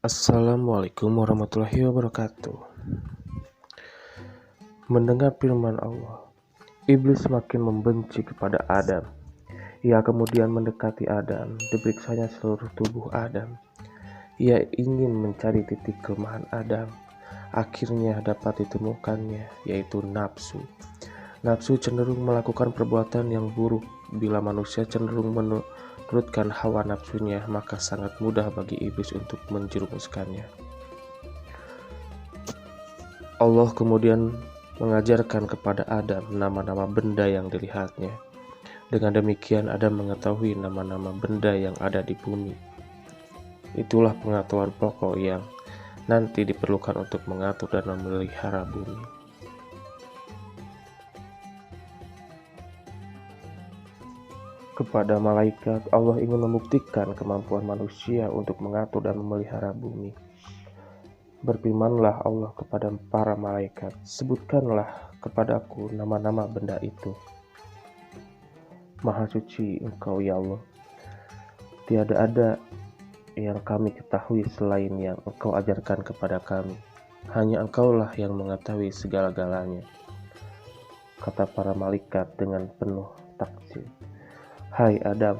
Assalamualaikum warahmatullahi wabarakatuh. Mendengar firman Allah, iblis semakin membenci kepada Adam. Ia kemudian mendekati Adam, diperiksanya seluruh tubuh Adam. Ia ingin mencari titik kelemahan Adam. Akhirnya dapat ditemukannya, yaitu nafsu. Nafsu cenderung melakukan perbuatan yang buruk. Bila manusia cenderung menurutkan hawa nafsunya, maka sangat mudah bagi iblis untuk menjerumuskannya. Allah kemudian mengajarkan kepada Adam nama-nama benda yang dilihatnya. Dengan demikian Adam mengetahui nama-nama benda yang ada di bumi. Itulah pengetahuan pokok yang nanti diperlukan untuk mengatur dan memelihara bumi. Kepada malaikat, Allah ingin membuktikan kemampuan manusia untuk mengatur dan memelihara bumi. Berfirmanlah Allah kepada para malaikat, sebutkanlah kepadaku nama-nama benda itu. Maha suci Engkau ya Allah, tiada ada yang kami ketahui selain yang Engkau ajarkan kepada kami. Hanya Engkaulah yang mengetahui segala-galanya. Kata para malaikat dengan penuh takjub. Hai Adam,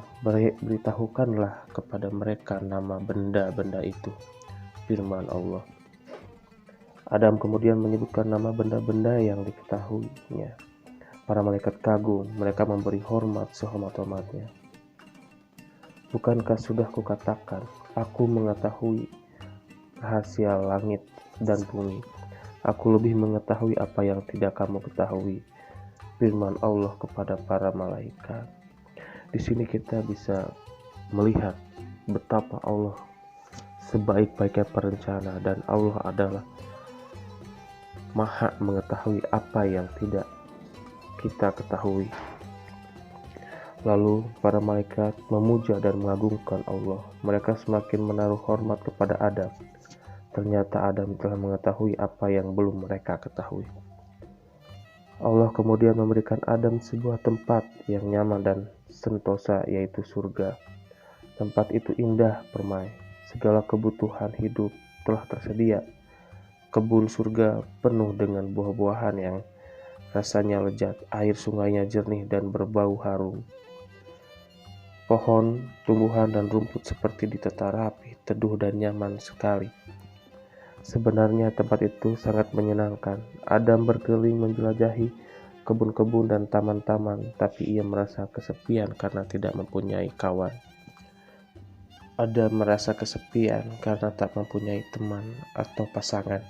beritahukanlah kepada mereka nama benda-benda itu. Firman Allah. Adam kemudian menyebutkan nama benda-benda yang diketahuinya. Para malaikat kagum, mereka memberi hormat sehormat-hormatnya. Bukankah sudah kukatakan, aku mengetahui rahasia langit dan bumi. Aku lebih mengetahui apa yang tidak kamu ketahui. Firman Allah kepada para malaikat. Di sini kita bisa melihat betapa Allah sebaik-baiknya perencana dan Allah adalah Maha mengetahui apa yang tidak kita ketahui. Lalu para malaikat memuja dan mengagungkan Allah. Mereka semakin menaruh hormat kepada Adam. Ternyata Adam telah mengetahui apa yang belum mereka ketahui. Allah kemudian memberikan Adam sebuah tempat yang nyaman dan sentosa, yaitu surga. Tempat itu indah permai. Segala kebutuhan hidup telah tersedia. Kebun surga penuh dengan buah-buahan yang rasanya lezat, air sungainya jernih dan berbau harum. Pohon, tumbuhan, dan rumput seperti ditata rapi, teduh dan nyaman sekali. Sebenarnya tempat itu sangat menyenangkan. Adam berkeliling menjelajahi kebun-kebun dan taman-taman, tapi ia merasa kesepian karena tidak mempunyai kawan. Adam merasa kesepian karena tak mempunyai teman atau pasangan.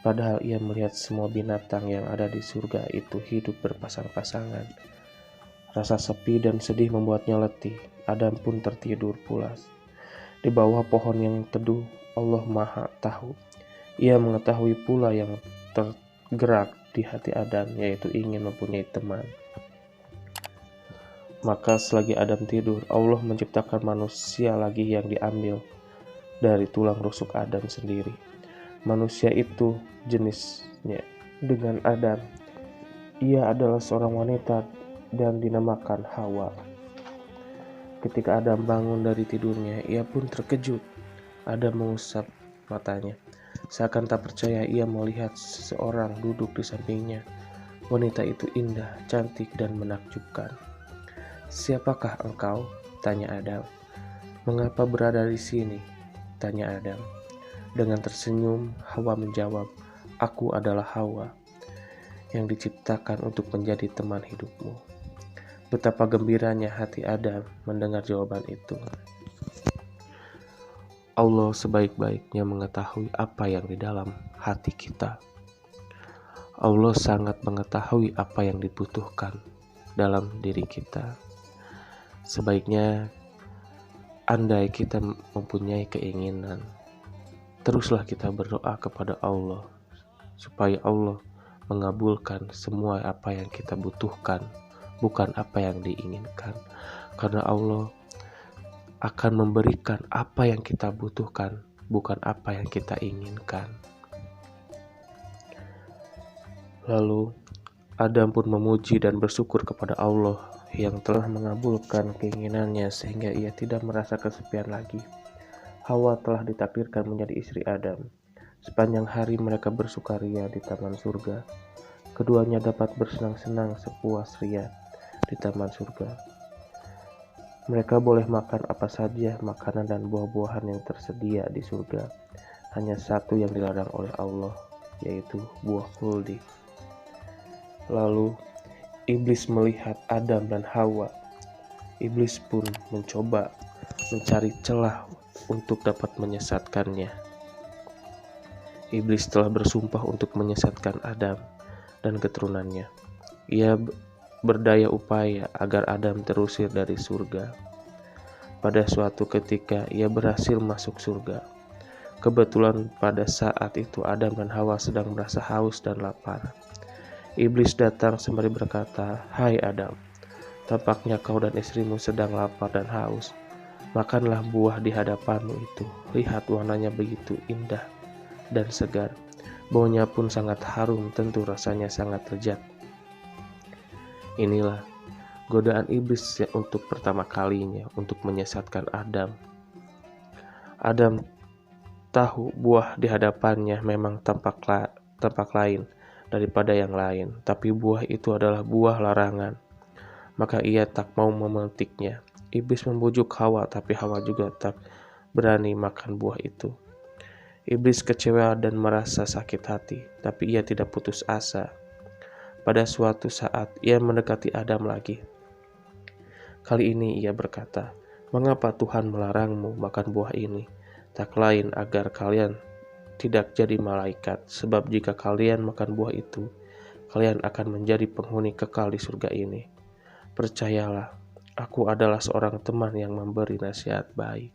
Padahal ia melihat semua binatang yang ada di surga itu hidup berpasang-pasangan. Rasa sepi dan sedih membuatnya letih. Adam pun tertidur pulas. Di bawah pohon yang teduh, Allah Maha Tahu. Ia mengetahui pula yang tergerak di hati Adam, yaitu ingin mempunyai teman. Maka selagi Adam tidur, Allah menciptakan manusia lagi yang diambil dari tulang rusuk Adam sendiri. Manusia itu jenisnya dengan Adam. Ia adalah seorang wanita dan dinamakan Hawa. Ketika Adam bangun dari tidurnya, ia pun terkejut. Adam mengusap matanya. Seakan tak percaya ia melihat seseorang duduk di sampingnya. Wanita itu indah, cantik, dan menakjubkan. Siapakah engkau? Tanya Adam. Mengapa berada di sini? Tanya Adam. Dengan tersenyum, Hawa menjawab, aku adalah Hawa yang diciptakan untuk menjadi teman hidupmu. Betapa gembiranya hati Adam mendengar jawaban itu. Allah sebaik-baiknya mengetahui apa yang di dalam hati kita. Allah sangat mengetahui apa yang dibutuhkan dalam diri kita. Sebaiknya, andai kita mempunyai keinginan, teruslah kita berdoa kepada Allah supaya Allah mengabulkan semua apa yang kita butuhkan, bukan apa yang diinginkan. Karena Allah akan memberikan apa yang kita butuhkan, bukan apa yang kita inginkan. Lalu Adam pun memuji dan bersyukur kepada Allah yang telah mengabulkan keinginannya sehingga ia tidak merasa kesepian lagi. Hawa telah ditakdirkan menjadi istri Adam. Sepanjang hari mereka bersukaria di taman surga. Keduanya dapat bersenang-senang sepuas ria di taman surga. Mereka boleh makan apa saja makanan dan buah-buahan yang tersedia di surga. Hanya satu yang dilarang oleh Allah, yaitu buah khuldi. Lalu iblis melihat Adam dan Hawa. Iblis pun mencoba mencari celah untuk dapat menyesatkannya. Iblis telah bersumpah untuk menyesatkan Adam dan keturunannya. Ia berdaya upaya agar Adam terusir dari surga. Pada suatu ketika ia berhasil masuk surga. Kebetulan pada saat itu Adam dan Hawa sedang merasa haus dan lapar. Iblis datang sembari berkata, "Hai Adam, tampaknya kau dan istrimu sedang lapar dan haus. Makanlah buah di hadapanmu itu. Lihat warnanya begitu indah dan segar. Baunya pun sangat harum, tentu rasanya sangat lezat." Inilah godaan iblis untuk pertama kalinya untuk menyesatkan Adam. Adam tahu buah di hadapannya memang tampak lain daripada yang lain, tapi buah itu adalah buah larangan. Maka ia tak mau memetiknya. Iblis membujuk Hawa, tapi Hawa juga tak berani makan buah itu. Iblis kecewa dan merasa sakit hati, tapi ia tidak putus asa. Pada suatu saat ia mendekati Adam lagi. Kali ini ia berkata, "Mengapa Tuhan melarangmu makan buah ini? Tak lain agar kalian tidak jadi malaikat, sebab jika kalian makan buah itu, kalian akan menjadi penghuni kekal di surga ini. Percayalah, aku adalah seorang teman yang memberi nasihat baik."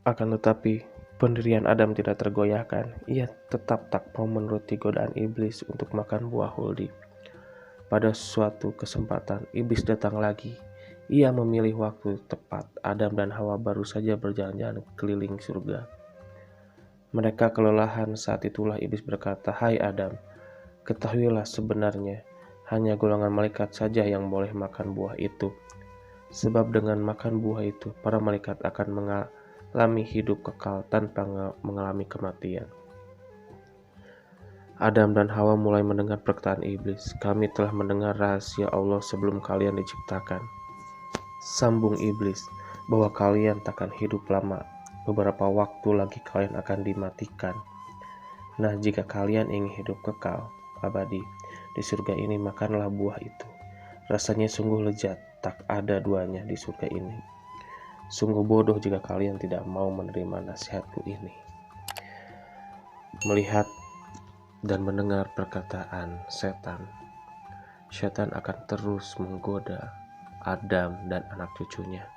Akan tetapi, pendirian Adam tidak tergoyahkan. Ia tetap tak mau menuruti godaan iblis untuk makan buah khuldi. Pada suatu kesempatan, iblis datang lagi. Ia memilih waktu tepat. Adam dan Hawa baru saja berjalan-jalan keliling surga. Mereka kelelahan. Saat itulah iblis berkata, "Hai Adam, ketahuilah sebenarnya hanya golongan malaikat saja yang boleh makan buah itu. Sebab dengan makan buah itu, para malaikat akan mengalami hidup kekal tanpa mengalami kematian." Adam dan Hawa mulai mendengar perkataan iblis. "Kami telah mendengar rahasia Allah sebelum kalian diciptakan," sambung iblis, "bahwa kalian takkan hidup lama. Beberapa waktu lagi kalian akan dimatikan. Nah, jika kalian ingin hidup kekal, abadi, di surga ini, makanlah buah itu. Rasanya sungguh lezat, tak ada duanya di surga ini. Sungguh bodoh jika kalian tidak mau menerima nasihatku ini." Melihat dan mendengar perkataan setan, setan akan terus menggoda Adam dan anak cucunya.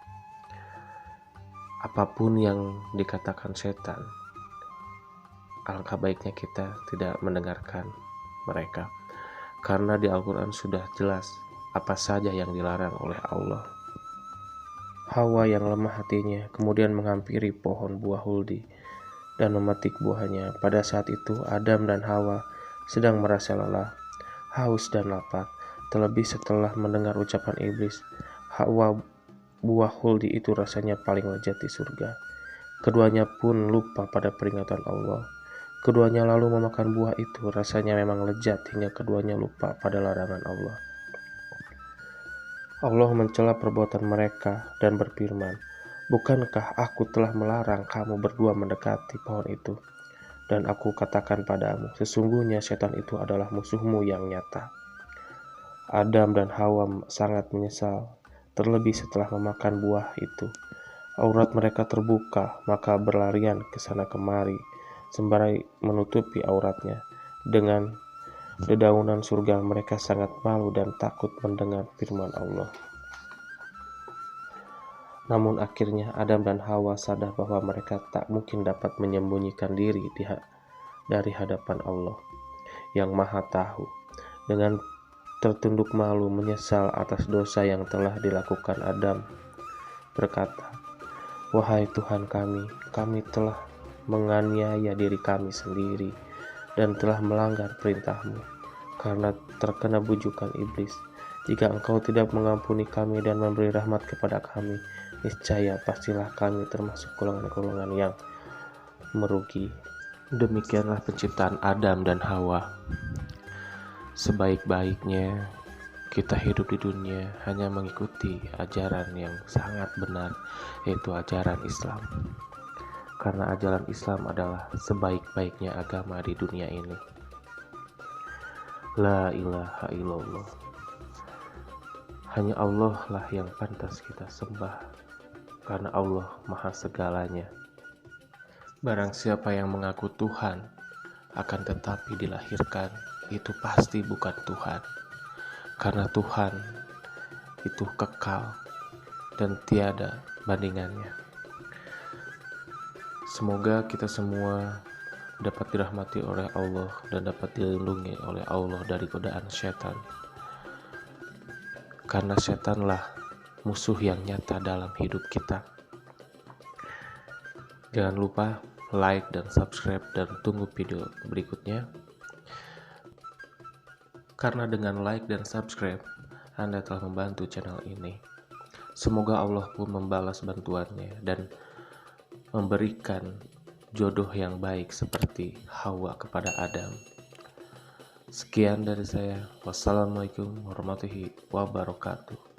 Apapun yang dikatakan setan, alangkah baiknya kita tidak mendengarkan mereka, karena di Al-Quran sudah jelas apa saja yang dilarang oleh Allah. Hawa yang lemah hatinya kemudian menghampiri pohon buah khuldi dan memetik buahnya. Pada saat itu Adam dan Hawa sedang merasa lelah, haus dan lapar. Terlebih setelah mendengar ucapan iblis, Hawa buah khuldi itu rasanya paling lezat di surga. Keduanya pun lupa pada peringatan Allah. Keduanya lalu memakan buah itu. Rasanya memang lezat hingga keduanya lupa pada larangan Allah. Allah mencela perbuatan mereka dan berfirman, "Bukankah aku telah melarang kamu berdua mendekati pohon itu? Dan aku katakan padamu, sesungguhnya setan itu adalah musuhmu yang nyata." Adam dan Hawa sangat menyesal, terlebih setelah memakan buah itu. Aurat mereka terbuka, maka berlarian ke sana kemari, sembari menutupi auratnya. Dengan dedaunan surga, mereka sangat malu dan takut mendengar firman Allah. Namun akhirnya Adam dan Hawa sadar bahwa mereka tak mungkin dapat menyembunyikan diri dari hadapan Allah yang Maha Tahu. Dengan tertunduk malu menyesal atas dosa yang telah dilakukan, Adam berkata, "Wahai Tuhan kami telah menganiaya diri kami sendiri dan telah melanggar perintah-Mu karena terkena bujukan iblis. Jika Engkau tidak mengampuni kami dan memberi rahmat kepada kami, niscaya pastilah kami termasuk golongan-golongan yang merugi. Demikianlah penciptaan Adam dan Hawa. Sebaik-baiknya kita hidup di dunia hanya mengikuti ajaran yang sangat benar, yaitu ajaran Islam. Karena ajaran Islam adalah sebaik-baiknya agama di dunia ini. La ilaha illallah. Hanya Allah lah yang pantas kita sembah, karena Allah maha segalanya. Barang siapa yang mengaku Tuhan, akan tetapi dilahirkan, itu pasti bukan Tuhan. Karena Tuhan itu kekal dan tiada bandingannya. Semoga kita semua dapat dirahmati oleh Allah dan dapat dilindungi oleh Allah dari godaan setan. Karena setanlah musuh yang nyata dalam hidup kita. Jangan lupa like dan subscribe dan tunggu video berikutnya. Karena dengan like dan subscribe, Anda telah membantu channel ini. Semoga Allah pun membalas bantuannya dan memberikan jodoh yang baik seperti Hawa kepada Adam. Sekian dari saya. Wassalamualaikum warahmatullahi wabarakatuh.